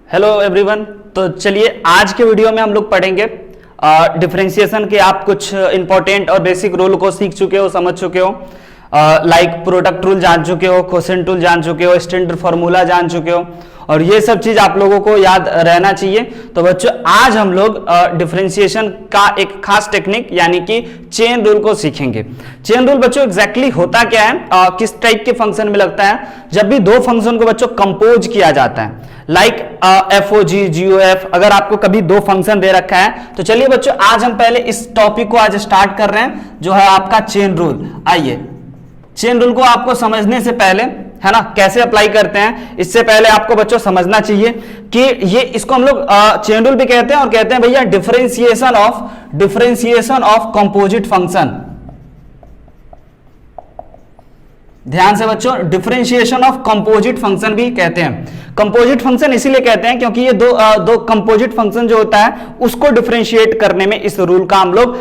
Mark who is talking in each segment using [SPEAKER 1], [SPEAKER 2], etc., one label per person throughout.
[SPEAKER 1] Hello everyone. तो चलिए आज के वीडियो में हम लोग पढ़ेंगे डिफरेंशिएशन के। आप कुछ इंपॉर्टेंट और बेसिक रूल को सीख चुके हो, समझ चुके हो, लाइक प्रोडक्ट रूल जान चुके हो, क्वोशिएंट रूल जान चुके हो, स्टैंडर्ड फार्मूला जान चुके हो और ये सब चीज आप लोगों को याद रहना चाहिए। तो बच्चों आज हम लोग डिफरेंशिएशन का एक खास टेक्निक यानी कि चेन रूल को सीखेंगे। चेन रूल बच्चों एग्जैक्टली होता क्या है, किस टाइप के फंक्शन में लगता है? जब भी दो फंक्शन को बच्चों कंपोज किया जाता है, लाइक एफओजी जीओएफ। अगर आपको कभी दो फंक्शन दे रखा है तो चलिए बच्चों आज हम पहले इस टॉपिक को आज स्टार्ट कर रहे हैं जो है आपका चेन रूल। आइए चेन रूल को आपको समझने से पहले, है ना, कैसे अप्लाई करते हैं इससे पहले आपको बच्चों समझना चाहिए कि ये इसको हम लोग चेन रूल भी कहते हैं और कहते हैं भैया डिफरेंशिएशन ऑफ कंपोजिट फंक्शन। ध्यान से बच्चों, डिफरेंशिएशन ऑफ कंपोजिट फंक्शन भी कहते हैं। कंपोजिट फंक्शन इसीलिए कहते हैं क्योंकि ये दो कंपोजिट फंक्शन जो होता है उसको डिफरेंशिएट करने में इस रूल का हम लोग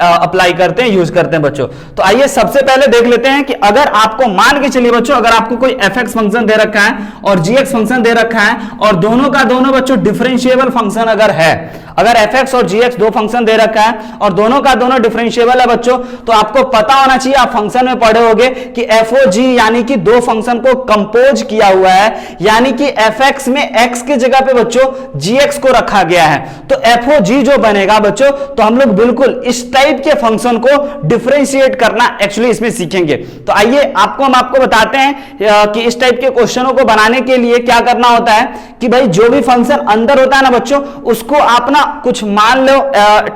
[SPEAKER 1] अप्लाई करते हैं, यूज करते हैं बच्चों। तो आइए सबसे पहले देख लेते हैं कि अगर आपको मान के चलिए बच्चों, अगर आपको कोई fx फंक्शन दे रखा है और gx फंक्शन दे रखा है और दोनों का दोनों बच्चों डिफरेंशिएबल फंक्शन अगर है, अगर fx और gx दो फंक्शन दे रखा है और दोनों का दोनों डिफरेंशिएबल है बच्चों, तो आपको पता होना चाहिए, आप फंक्शन में पढ़े होंगे कि fog यानी कि दो फंक्शन को कंपोज किया हुआ है, यानी कि fx में x के जगह पे बच्चों gx को रखा गया है। तो fog जो बनेगा बच्चों, तो हम लोग बिल्कुल इस टाइप के फंक्शन को डिफरेंशिएट करना एक्चुअली इसमें सीखेंगे। तो आइए हम आपको बताते हैं कि इस टाइप के क्वेश्चनों को बनाने के लिए क्या करना होता है कि भाई जो भी फंक्शन अंदर होता है ना बच्चों, उसको आप ना कुछ मान लो,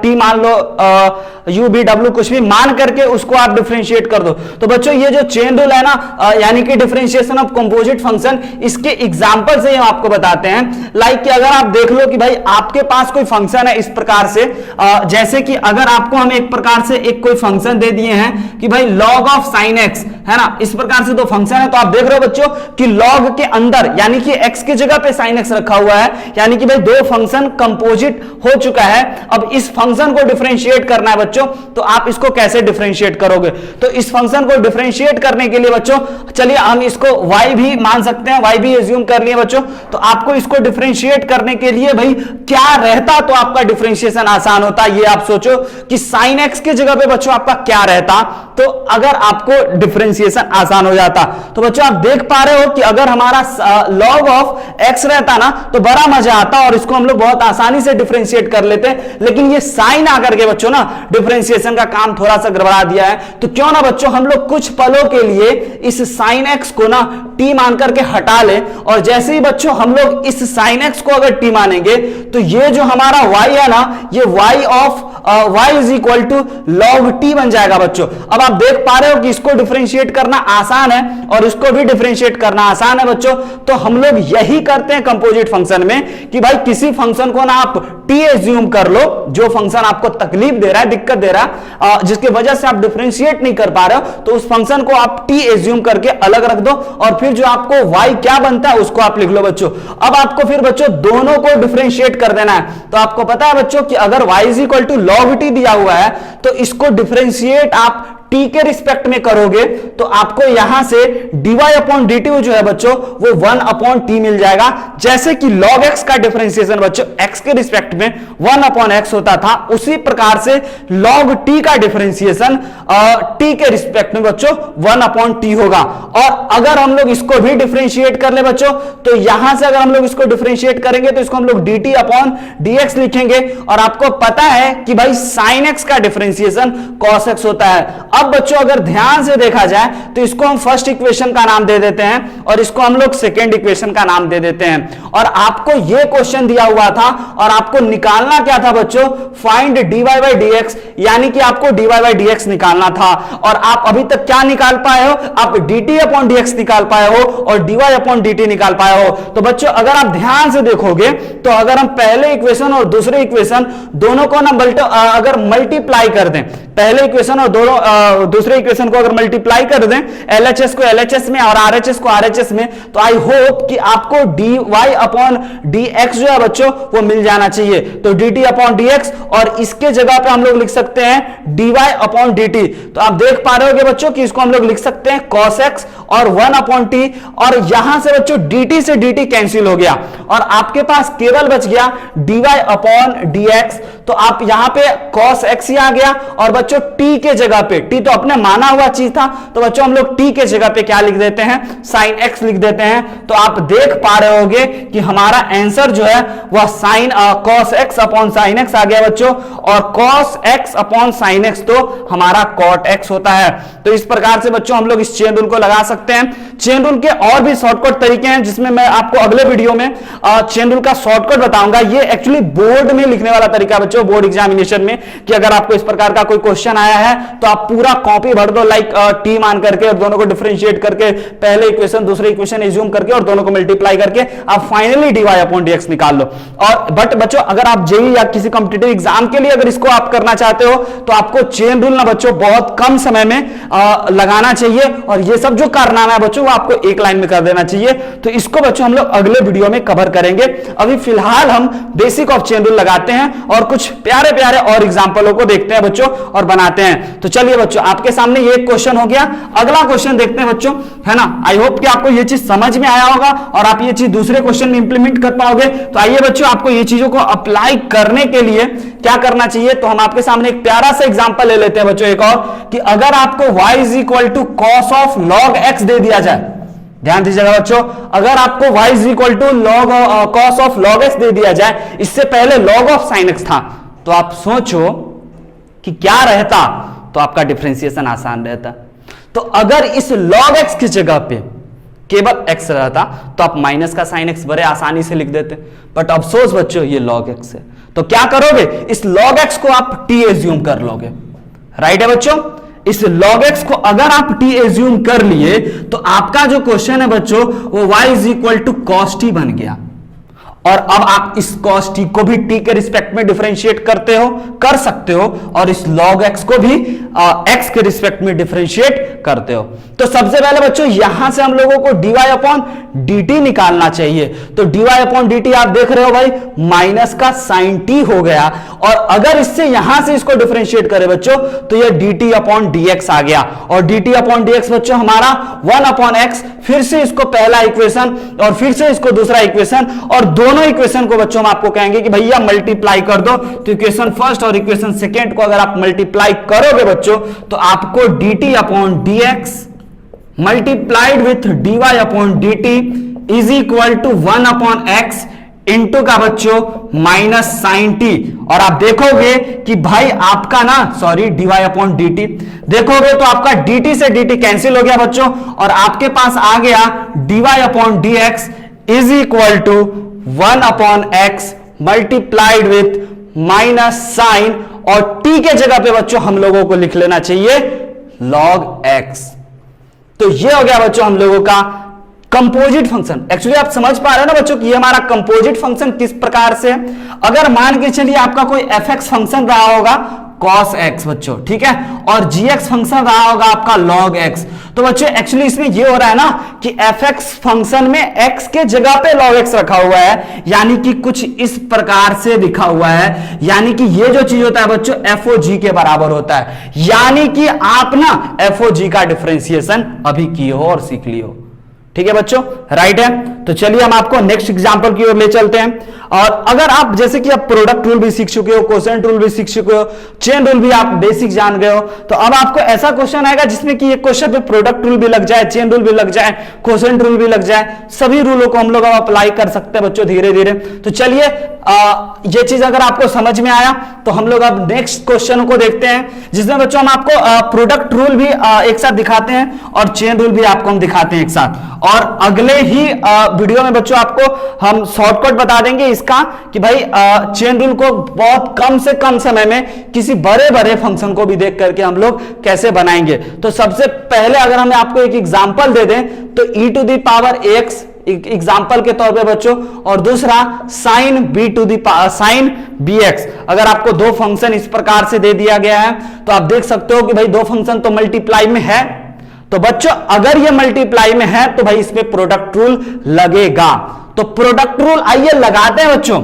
[SPEAKER 1] t मान लो, u v w कुछ भी मान करके उसको आप डिफरेंशिएट कर दो। तो बच्चों ये जो चेन रूल है ना, यानी कि डिफरेंशिएशन ऑफ कंपोजिट फंक्शन, इसके एग्जांपल से हम आपको बताते हैं। लाइक कि अगर आप देख लो कि भाई आपके पास कोई फंक्शन है इस प्रकार से, जैसे कि अगर आपको हम एक प्रकार से एक कोई फंक्शन दे दिए हैं कि भाई log ऑफ sin x, है ना, इस प्रकार से दो फंक्शन है। तो आप देख रहे हो बच्चों कि log के अंदर यानी कि x के जगह पे sin x रखा हुआ है, यानी कि भाई दो फंक्शन कंपोजिट हो चुका है। अब इस फंक्शन को डिफरेंशिएट करना है बच्चों, तो आप इसको कैसे डिफरेंशिएट करोगे? तो इस फंक्शन को डिफरेंशिएट करने के लिए बच्चों चलिए हम इसको y भी मान सकते हैं, y भी एज्यूम कर लिए बच्चों। तो आपको इसको डिफरेंशिएट करने के लिए भाई क्या रहता तो आपका डिफरेंशिएशन आसान होता? ये आप सोचो कि sin x के जगह पे बच्चों आपका क्या रहता, तो अगर आपको डिफरेंशिएशन आसान हो जाता। तो बच्चों आप देख पा रहे हो कि अगर हमारा log ऑफ x रहता ना तो बड़ा मजा आता और इसको हम लोग बहुत आसानी से डिफरेंशिएट कर लेते, लेकिन ये साइन आकर के बच्चों ना डिफरेंशिएशन का काम थोड़ा सा गड़बड़ा दिया है। तो क्यों ना बच्चों हम लोग कुछ पलों के लिए इस sin x को ना t मान करके हटा ले, और जैसे ही बच्चों हम लोग इस sin x को अगर t मानेंगे तो ये जो हमारा y है ना, ये y of y is equal to log t बन जाएगा बच्चों। अब आप देख पा रहे हो कि इसको डिफरेंशिएट करना आसान है और इसको भी डिफरेंशिएट करना आसान है बच्चों। तो हम लोग यही करते हैं कंपोजिट फंक्शन में कि भाई किसी फंक्शन को ना आप t एज्यूम कर लो, जो फंक्शन आपको तकलीफ दे रहा है, दिक्कत दे रहा है, जिसकी वजह से आप डिफरेंशिएट नहीं कर पा रहे हो, तो उस फंक्शन को आप t एज्यूम करके अलग रख दो और फिर जो आपको y क्या बनता है उसको आप लिख लो बच्चों। अब आपको फिर बच्चों दोनों को डिफरेंशिएट कर देना है। तो आपको पता है बच्चों कि अगर y is equal to log t दिया हुआ है तो इसको डिफरेंशिएट आप t के रिस्पेक्ट में करोगे तो आपको यहां से dy अपॉन dt जो है बच्चों वो 1 अपॉन t मिल जाएगा। जैसे कि log x का डिफरेंशिएशन बच्चों x के रिस्पेक्ट में 1 अपॉन x होता था, उसी प्रकार से log t का डिफरेंशिएशन t के रिस्पेक्ट में बच्चों 1 अपॉन t होगा। और अगर हम लोग इसको भी डिफरेंशिएट कर ले बच्चों, तो यहां से अगर हम लोग इसको डिफरेंशिएट करेंगे तो इसको हम लोग dt अपॉन dx लिखेंगे। और आपको पता है कि भाई sin x का डिफरेंशिएशन cos x होता है। अब बच्चों अगर ध्यान से देखा जाए तो इसको हम फर्स्ट इक्वेशन का नाम दे देते हैं और इसको हम लोग सेकेंड इक्वेशन का नाम दे देते हैं। और आपको यह क्वेश्चन दिया हुआ था और आपको निकालना क्या था बच्चों? फाइंड dy by dx, यानी कि आपको dy by dx निकालना था। और आप अभी तक क्या निकाल पाए हो? आप dt अपॉन dx निकाल पाए हो और dy अपॉन dt निकाल पाए हो। तो बच्चों अगर आप ध्यान से देखोगे तो अगर हम पहले इक्वेशन और दूसरे इक्वेशन दोनों को ना अगर मल्टीप्लाई कर दें, पहले इक्वेशन और दोनों दूसरे इक्वेशन को अगर मल्टीप्लाई कर दें, LHS को LHS में और RHS को RHS में, तो आई होप कि आपको dy अपॉन dx जो है बच्चों वो मिल जाना चाहिए। तो dt अपॉन dx, और इसके जगह पे हम लोग लिख सकते हैं dy अपॉन dt। तो आप देख पा रहे होगे बच्चों कि इसको हम लोग लिख सकते हैं cos x और 1 अपॉन t, और यहां से बच्चों dt से dt कैंसिल हो गया और आपके पास केवल बच गया dy अपॉन dx। तो आप यहां पे cos x ही आ गया, और बच्चों t के जगह पे, t तो अपने माना हुआ चीज था, तो बच्चों हम लोग t के जगह पे क्या लिख देते हैं, sin x लिख देते हैं। तो आप देख पा रहे होगे कि हमारा आंसर जो है वह sin cos x upon sin x आ गया बच्चों, और cos x upon sin x तो हमारा cot x होता है। तो इस प्रकार से बच्चों हम लोग इस चेन रूल को लगा सकते हैं। चेन रूल के और भी शॉर्टकट तरीके हैं, जिसमें मैं आपको अगले वीडियो में चेन रूल का शॉर्टकट बताऊंगा। ये एक्चुअली बोर्ड में लिखने वाला तरीका बच्चों, बोर्ड एग्जामिनेशन में, कि अगर आपको इस प्रकार का कोई क्वेश्चन आया है तो आप पूरा कॉपी भर दो, लाइक टी मान करके, और दोनों को डिफरेंशिएट करके, पहले इक्वेशन दूसरे इक्वेशन एज्यूम करके और दोनों को मल्टीप्लाई करके आप फाइनली dy अपॉन dx निकाल लो। और बट बच्चों अगर आप जेईई या किसी कॉम्पिटिटिव एग्जाम के लिए अगर इसको आप करना चाहते हो तो आपको चेन रूल ना बच्चों बहुत कम समय में लगाना चाहिए, और ये सब जो कारनामा है बच्चों वो आपको एक लाइन में कर देना चाहिए। तो इसको बच्चों हम लोग अगले वीडियो में कवर करेंगे। अभी फिलहाल हम बेसिक ऑफ चेन रूल लगाते हैं और कुछ प्यारे प्यारे और एग्जांपलों को देखते हैं बच्चों और बनाते हैं। तो चलिए बच्चों, आपके सामने ये क्वेश्चन हो गया, अगला क्वेश्चन देखते हैं बच्चों, है ना। आई होप कि आपको ये चीज समझ में आया होगा और आप ये चीज दूसरे क्वेश्चन में इंप्लीमेंट कर पाओगे। तो आइए बच्चों, आपको ये चीजों को अप्लाई करने के लिए क्या करना चाहिए, तो हम आपके सामने एक प्यारा सा एग्जांपल ले लेते हैं बच्चों एक और, कि अगर आपको y is equal to cos of log x दे दिया जाए, ध्यान दीजिएगा बच्चों, अगर आपको y is equal to log cos of log x दे दिया जाए, इससे पहले लॉग ऑफ साइन x था, तो आप सोचो कि क्या रहता, तो आपका डिफरेंशिएशन आसान रहता। तो अगर इस log x की जगह पे केवल x रहता तो आप माइनस का साइन x बड़े आसानी से लिख देते, बट अफसोस बच्चों ये log x है। तो क्या करोगे, इस log x को आप t एज्यूम कर लोगे, राइट है बच्चों। इस log x को अगर आप t एज्यूम कर लिए तो आपका जो क्वेश्चन है बच्चों वो y is equal to cos t बन गया, और अब आप इस cos t को भी t के रिस्पेक्ट में डिफरेंशिएट कर सकते हो, और इस log x को भी x के रिस्पेक्ट में डिफरेंशिएट करते हो। तो सबसे पहले बच्चों यहां से हम लोगों को dy अपॉन dt निकालना चाहिए। तो dy अपॉन dt आप देख रहे हो भाई, माइनस का sin t हो गया, और अगर इससे यहां से इसको डिफरेंशिएट करें बच्चों तो ये dt अपॉन dx आ गया, और dt अपॉन dx बच्चों हमारा 1 अपॉन x, फिर से इसको पहला इक्वेशन और फिर से इसको दूसरा इक्वेशन, और दोनों इक्वेशन को बच्चों हम आपको कहेंगे कि भैया मल्टीप्लाई कर दो। तो इक्वेशन फर्स्ट और इक्वेशन सेकेंड को अगर आप मल्टीप्लाई करोगे बच्चों तो आपको dt upon dx multiplied with dy upon dt is equal to 1 upon x into का बच्चों माइनस साइन टी, और आप देखोगे कि भाई आपका ना डी dy अपॉन dt देखोगे तो आपका dt से dt कैंसिल हो गया बच्चों, और आपके पास आ गया dy upon dx is equal to 1 upon x multiplied with minus sign, और t के जगह पे बच्चों हम लोगों को लिख लेना चाहिए log x। तो ये हो गया बच्चों हम लोगों का कंपोजिट फंक्शन। एक्चुअली आप समझ पा रहे हो ना बच्चों कि ये हमारा कंपोजिट फंक्शन किस प्रकार से है। अगर मान के चलिए आपका कोई fx फंक्शन रहा होगा cos x बच्चों, ठीक है, और gx फंक्शन रहा होगा आपका log x, तो बच्चों एक्चुअली इसमें ये हो रहा है ना कि fx फंक्शन में x के जगह पे log x रखा हुआ है, यानी कि कुछ इस प्रकार से लिखा हुआ है, यानी कि ये जो चीज होता है बच्चों fog के बराबर होता है, यानी कि आप ना fog का डिफरेंशिएशन अभी किए हो और सीख लिए हो, ठीक है बच्चों, राइट है। तो चलिए हम आपको नेक्स्ट एग्जांपल की ओर ले चलते हैं। और अगर आप जैसे कि आप प्रोडक्ट रूल भी सीख चुके हो, कोसेंट रूल भी सीख चुके हो, चेन रूल भी आप बेसिक जान गए हो, तो अब आपको ऐसा क्वेश्चन आएगा जिसमें कि एक क्वेश्चन पे प्रोडक्ट रूल भी लग जाए, चेन रूल भी लग जाए, कोसेंट रूल भी लग जाए, सभी रूलों को हम लोग अब अप्लाई कर सकते हैं बच्चों धीरे धीरे। तो चलिए ये चीज अगर आपको समझ में आया तो हम लोग अब नेक्स्ट क्वेश्चन को देखते हैं, जिसमें बच्चों हम आपको प्रोडक्ट रूल भी एक साथ दिखाते हैं और चेन रूल भी आपको हम दिखाते हैं एक साथ, और अगले ही वीडियो में बच्चों आपको हम शॉर्टकट बता देंगे इसका कि भाई चेन रूल को बहुत कम से कम समय में किसी बड़े बड़े फंक्शन को भी देख करके हम लोग कैसे बनाएंगे। तो सबसे पहले अगर हम आपको एक एग्जांपल दे दें तो e to the power x example के तौर पे बच्चों, और दूसरा साइन बी एक्स। अगर आपको दो फंक्शन इस प्रकार से दे दिया गया है तो आप देख सकते हो कि भाई दो फंक्शन तो मल्टीप्लाई में है, तो बच्चों अगर ये मल्टीप्लाई में है तो भाई इसमें प्रोडक्ट रूल लगेगा। तो प्रोडक्ट रूल आइए लगाते हैं बच्चों,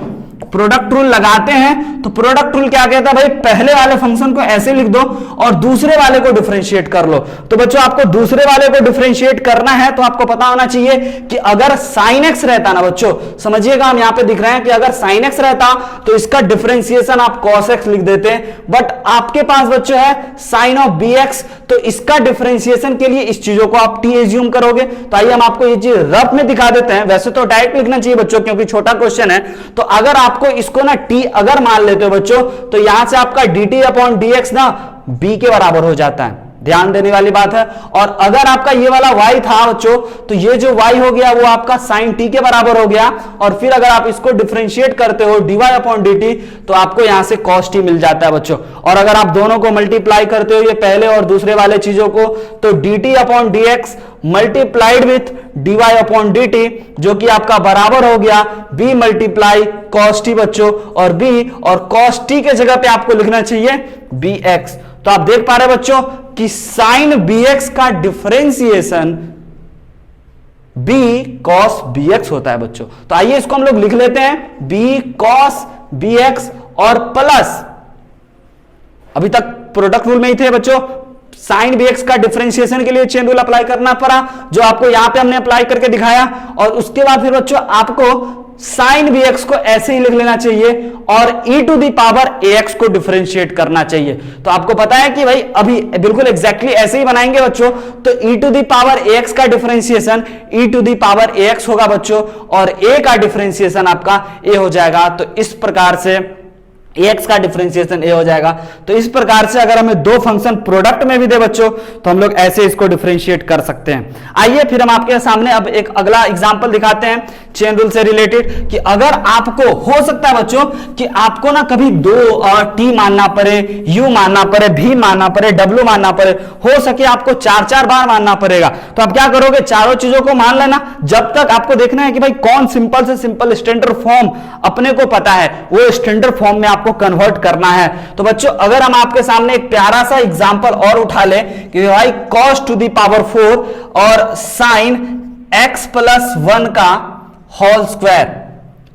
[SPEAKER 1] प्रोडक्ट रूल लगाते हैं। तो प्रोडक्ट रूल क्या कहता है भाई, पहले वाले फंक्शन को ऐसे लिख दो और दूसरे वाले को डिफरेंशिएट कर लो। तो बच्चों आपको दूसरे वाले को डिफरेंशिएट करना है तो आपको पता होना चाहिए कि अगर sin x रहता ना बच्चों, समझिएगा हम यहां पे दिख रहे हैं कि अगर sin x रहता तो इसका डिफरेंशिएशन आप cos x लिख देते, बट आपके पास बच्चों है sin of bx, तो इसका डिफरेंशिएशन के लिए इस चीजों को आप t एज्यूम करोगे। तो आइए हम आपको ये चीज रफ में दिखा देते हैं, वैसे तो डायरेक्ट लिखना चाहिए बच्चों क्योंकि छोटा क्वेश्चन है। तो अगर आपको इसको ना t अगर मान लेते हो बच्चों तो यहां से आपका dt अपॉन dx ना b के बराबर हो जाता है, ध्यान देने वाली बात है। और अगर आपका ये वाला y था बच्चों तो ये जो y हो गया वो आपका sin t के बराबर हो गया, और फिर अगर आप इसको डिफरेंशिएट करते हो dy अपॉन dt तो आपको यहां से cos t मिल जाता है बच्चों। और अगर आप दोनों को मल्टीप्लाई करते हो ये पहले और दूसरे वाले चीजों को, तो dt upon dx multiplied with dy upon dt जो कि आपका बराबर हो गया b मल्टीप्लाई cos t बच्चों, और b और cos t के जगह पे आपको लिखना चाहिए bx। तो आप देख पा रहे बच्चों कि sin bx का डिफरेंशिएशन b cos bx होता है बच्चों। तो आइए इसको हम लोग लिख लेते हैं b cos bx और प्लस, अभी तक प्रोडक्ट रूल में ही थे बच्चों, sin bx का डिफरेंशिएशन के लिए चेन रूल अप्लाई करना पड़ा जो आपको यहां पे हमने अप्लाई करके दिखाया, और उसके बाद फिर बच्चों आपको sin bx को ऐसे ही लिख लेना चाहिए और e to the power ax को डिफरेंशिएट करना चाहिए। तो आपको पता है कि भाई अभी बिल्कुल एग्जैक्टली ऐसे ही बनाएंगे बच्चों, तो e to the power ax का differentiation e to the power ax होगा बच्चों, और a का डिफरेंशिएशन आपका a हो जाएगा। तो इस प्रकार से ax का डिफरेंशिएशन a हो जाएगा। तो इस प्रकार से अगर हमें दो फंक्शन प्रोडक्ट में भी दे बच्चों तो हम लोग ऐसे इसको डिफरेंशिएट कर सकते हैं। आइए फिर हम आपके सामने अब एक अगला एग्जांपल दिखाते हैं चेन रूल से रिलेटेड, कि अगर आपको हो सकता है बच्चों कि आपको ना कभी दो t मानना पड़े, u मानना पड़े, v मानना पड़े, w मानना पड़े, हो सके आपको 4-4 बार मानना पड़ेगा। तो आप क्या करोगे, चारों चीजों को मान लेना, जब तक आपको देखना है कि भाई कौन सिंपल से सिंपल स्टैंडर्ड फॉर्म अपने को पता है वो स्टैंडर्ड फॉर्म में आपको कन्वर्ट करना है। तो बच्चों अगर हम आपके सामने एक प्यारा सा एग्जांपल और उठा ले कि भाई cos टू दी पावर 4 और sin x प्लस 1 का होल स्क्वायर,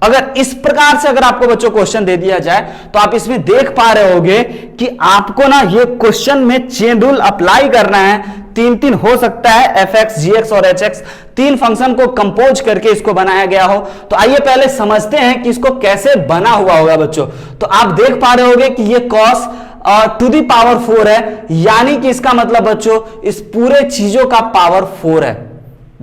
[SPEAKER 1] अगर इस प्रकार से अगर आपको बच्चों क्वेश्चन दे दिया जाए तो आप इसमें देख पा रहे होगे कि आपको ना ये क्वेश्चन में चेन रूल अप्लाई करना है। तीन हो सकता है fx, gx और hx, तीन फंक्शन को कंपोज करके इसको बनाया गया हो। तो आइए पहले समझते हैं कि इसको कैसे बना हुआ होगा बच्चों। तो आप देख पा रहे होगे कि ये cos टू दी पावर 4 है, यानी कि इसका मतलब बच्चों इस पूरे चीजों का पावर 4 है।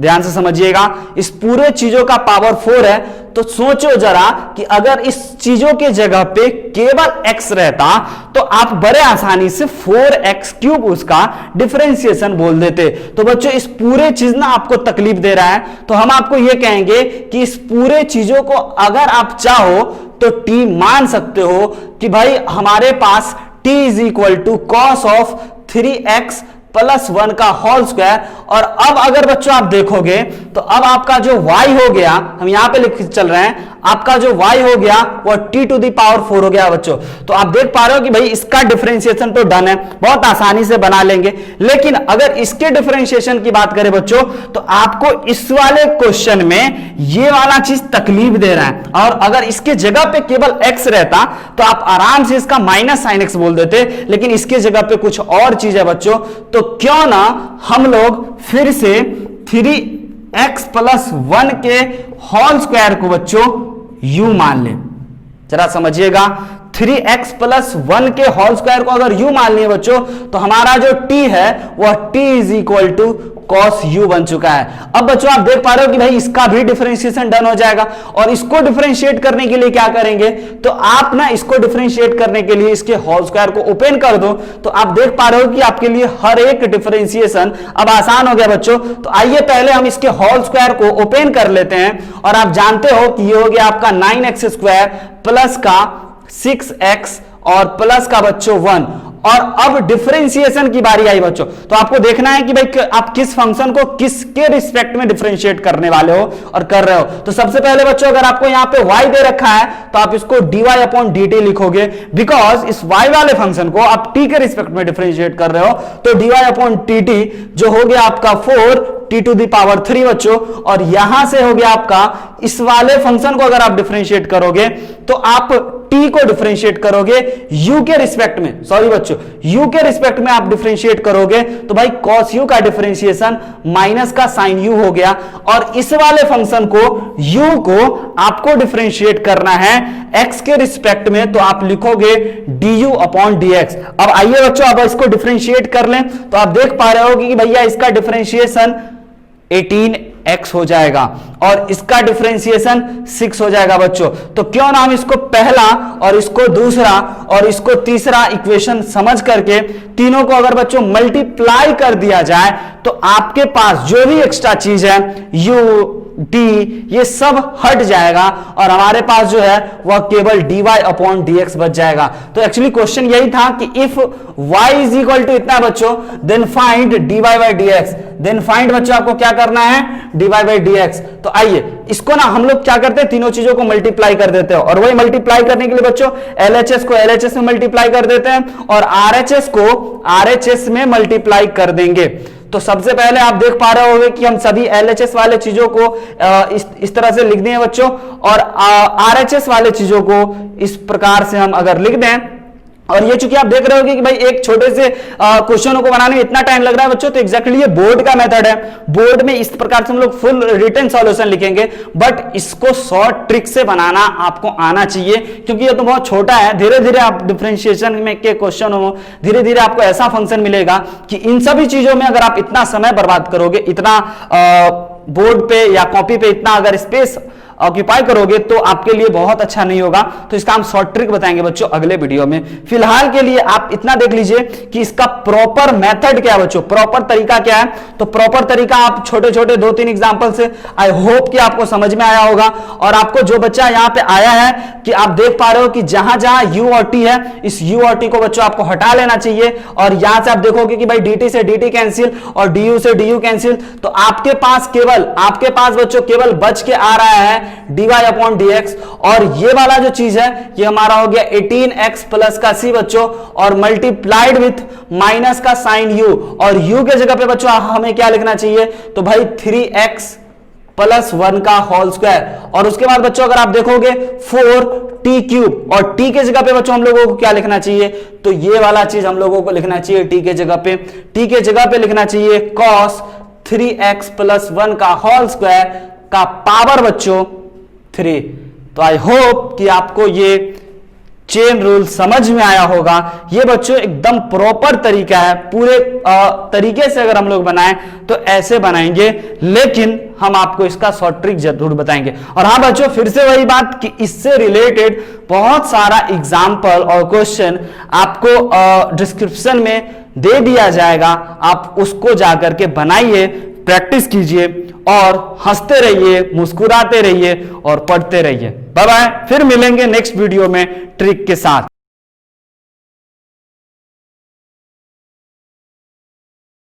[SPEAKER 1] ध्यान से समझिएगा, इस पूरे चीजों का पावर 4 है। तो सोचो जरा कि अगर इस चीजों के जगह पे केवल x रहता तो आप बड़े आसानी से 4x क्यूब उसका डिफरेंशिएशन बोल देते। तो बच्चों इस पूरे चीज ना आपको तकलीफ दे रहा है, तो हम आपको यह कहेंगे कि इस पूरे चीजों को अगर आप चाहो तो t मान सकते हो कि भाई हमारे पास t is equal to cos of 3x plus 1 का होल स्क्वायर। और अब अगर बच्चों आप देखोगे तो अब आपका जो y हो गया, हम यहां पे लिख चल रहे हैं, आपका जो y हो गया वो t टू दी पावर 4 हो गया बच्चों। तो आप देख पा रहे हो कि भाई इसका डिफरेंशिएशन तो डन है, बहुत आसानी से बना लेंगे। लेकिन अगर इसके डिफरेंशिएशन की बात करें बच्चों तो आपको इस वाले क्वेश्चन में ये वाला चीज तकलीफ दे रहा है, और अगर इसके जगह पे केवल x रहता तो आप आराम से इसका माइनस साइन x बोल देते, लेकिन इसके जगह पे कुछ और चीज है बच्चों। तो क्यों ना हम लोग फिर से 3x प्लस 1 के होल स्क्वायर को बच्चों u मान ले। जरा समझिएगा, 3x प्लस 1 के होल स्क्वायर को अगर u मान लिए बच्चों तो हमारा जो t है वह t is equal to cos u बन चुका है। अब बच्चों आप देख पा रहे हो कि भाई इसका भी डिफरेंशिएशन डन हो जाएगा, और इसको डिफरेंशिएट करने के लिए क्या करेंगे, तो आप ना इसको डिफरेंशिएट करने के लिए इसके होल स्क्वायर को ओपन कर दो। तो आप देख पा रहे हो कि आपके लिए हर एक डिफरेंशिएशन अब आसान हो गया बच्चों। तो आइए पहले हम इसके होल स्क्वायर को ओपन कर लेते हैं, और आप जानते हो कि ये हो गया आपका 9x स्क्वायर प्लस का 6x और प्लस का बच्चों 1, और अब डिफरेंशिएशन की बारी आई बच्चों। तो आपको देखना है कि भाई आप किस फंक्शन को किसके रिस्पेक्ट में डिफरेंशिएट करने वाले हो और कर रहे हो। तो सबसे पहले बच्चों अगर आपको यहां पे y दे रखा है तो आप इसको dy अपॉन dt लिखोगे, बिकॉज इस y वाले फंक्शन को आप t के रिस्पेक्ट में डिफरेंशिएट कर रहे हो। तो dy अपॉन dt जो हो गया आपका 4t टू द पावर 3 बच्चों, और यहां से हो गया आपका इस वाले फंक्शन को अगर आप डिफरेंशिएट करोगे तो आप t को डिफरेंशिएट करोगे u के रिस्पेक्ट में, सॉरी बच्चों u के रिस्पेक्ट में आप डिफरेंशिएट करोगे तो भाई cos u का डिफरेंशिएशन माइनस का साइन u हो गया, और इस वाले फंक्शन को u को आपको डिफरेंशिएट करना है x के रिस्पेक्ट में, तो आप लिखोगे du अपॉन dx। अब आइए बच्चों अब इसको डिफरेंशिएट कर लें तो आप देख पा रहे हो कि भैया इसका डिफरेंशिएशन 18x हो जाएगा और इसका डिफरेंशिएशन 6 हो जाएगा बच्चों। तो क्यों ना हम इसको पहला और इसको दूसरा और इसको तीसरा इक्वेशन समझ करके तीनों को अगर बच्चों मल्टीप्लाई कर दिया जाए तो आपके पास जो भी एक्स्ट्रा चीज है u d ये सब हट जाएगा और हमारे पास जो है वह केवल dy अपॉन dx बच जाएगा। तो एक्चुअली क्वेश्चन यही था कि if y is equal to इतना बच्चों then find dy by dx, then find बच्चों आपको क्या करना है dy बाई dx। तो आइए इसको ना हम लोग क्या करते हैं तीनों चीजों को मल्टीप्लाई कर देते हैं, और वही मल्टीप्लाई करने के लिए बच्चों LHS को LHS में मल्टीप्लाई कर देते हैं और RHS को RHS में मल्टीप्लाई कर देंगे। तो सबसे पहले आप देख पा रहे होंगे कि हम सभी LHS वाले चीजों को इस तरह से लिख दें बच्चों, और RHS वाले चीजों को इस प्रकार से हम अगर लिख दें, और ये चूंकि आप देख रहे होगे कि भाई एक छोटे से क्वेश्चनों को बनाने में इतना टाइम लग रहा है बच्चों, तो एग्जैक्टली ये बोर्ड का मेथड है। बोर्ड में इस प्रकार से हम लोग फुल रिटन सॉल्यूशन लिखेंगे, बट इसको शॉर्ट ट्रिक से बनाना आपको आना चाहिए क्योंकि ये तो बहुत छोटा है। धीरे धीरे आप डिफरेंशिएशन में के क्वेश्चन हो, धीरे धीरे आपको ऐसा फंक्शन मिलेगा कि इन सभी चीजों में अगर आप इतना समय बर्बाद करोगे, इतना बोर्ड पे या कॉपी पे इतना अगर स्पेस ऑक्यूपाई करोगे तो आपके लिए बहुत अच्छा नहीं होगा। तो इसका हम शॉर्ट ट्रिक बताएंगे बच्चों अगले वीडियो में। फिलहाल के लिए आप इतना देख लीजिए कि इसका प्रॉपर मेथड क्या है बच्चों, प्रॉपर तरीका क्या है। तो प्रॉपर तरीका आप छोटे छोटे 2-3 एग्जांपल से आई होप कि आपको समझ में आया होगा। और आपको जो बच्चा यहाँ पे आया है कि आप देख पा रहे हो कि जहां जहां u और t है, इस u और t को बच्चों आपको हटा लेना चाहिए, और यहां से आप देखोगे कि भाई dt से dt कैंसिल और du से du कैंसिल, तो आपके पास बच्चों केवल बच के आ रहा है dy अपॉन dx, और ये वाला जो चीज है ये हमारा हो गया 18x प्लस का c बच्चों, और मल्टीप्लाइड विथ माइनस का साइन u, और u के जगह पे बच्चों हमें क्या लिखना चाहिए, तो भाई 3x प्लस 1 का होल स्क्वायर, और उसके बाद बच्चों अगर आप देखोगे 4t क्यूब, और t के जगह पे बच्चों हम लोगों को क्या लिखना चाहिए, तो ये वाला चीज हम लोगों को लिखना चाहिए t के जगह पे लिखना चाहिए cos 3x प्लस 1 का होल स्क्वायर का पावर बच्चों 3। तो आई होप कि आपको ये चेन रूल समझ में आया होगा। ये बच्चों एकदम प्रॉपर तरीका है, पूरे तरीके से अगर हम लोग बनाएं तो ऐसे बनाएंगे, लेकिन हम आपको इसका शॉर्ट ट्रिक जरूर बताएंगे। और हाँ बच्चों फिर से वही बात कि इससे रिलेटेड बहुत सारा एग्जाम्पल और क्वेश्चन आपको डिस्क्रिप्शन में दे दिया जाएगा, आप उसको जाकर के बनाइए, प्रैक्टिस कीजिए और हंसते रहिए, मुस्कुराते रहिए और पढ़ते रहिए। बाय बाय, फिर मिलेंगे नेक्स्ट वीडियो में ट्रिक के साथ।